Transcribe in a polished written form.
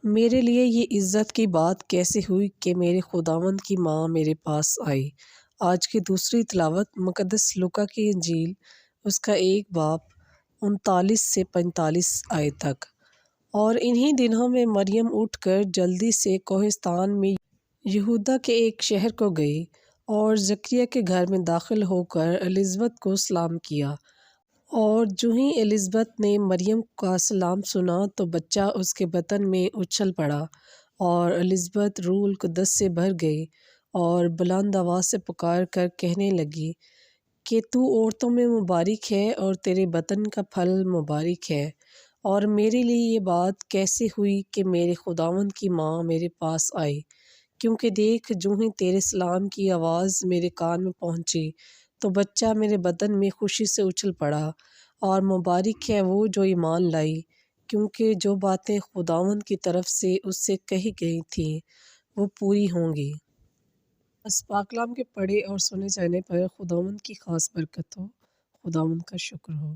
میرے لیے یہ عزت کی بات کیسے ہوئی کہ میرے خداوند کی ماں میرے پاس آئی۔ آج کی دوسری تلاوت مقدس لوکا کی انجیل، اس کا 1 باب 39 سے 45 آیت تک۔ اور انہی دنوں میں مریم اٹھ کر جلدی سے کوہستان میں یہودا کے ایک شہر کو گئی اور زکریا کے گھر میں داخل ہو کر الزبتھ کو سلام کیا۔ اور جو ہی الزبتھ نے مریم کا سلام سنا تو بچہ اس کے بطن میں اچھل پڑا، اور الزبتھ روح القدس سے بھر گئی اور بلند آواز سے پکار کر کہنے لگی کہ تو عورتوں میں مبارک ہے اور تیرے بطن کا پھل مبارک ہے۔ اور میرے لیے یہ بات کیسے ہوئی کہ میرے خداوند کی ماں میرے پاس آئی، کیونکہ دیکھ جو ہی تیرے سلام کی آواز میرے کان میں پہنچی تو بچہ میرے بدن میں خوشی سے اچھل پڑا، اور مبارک ہے وہ جو ایمان لائی، کیونکہ جو باتیں خداوند کی طرف سے اس سے کہی گئی تھیں وہ پوری ہوں گی۔ بس پاک کلام کے پڑھے اور سنے جانے پر خداوند کی خاص برکت ہو۔ خداوند کا شکر ہو۔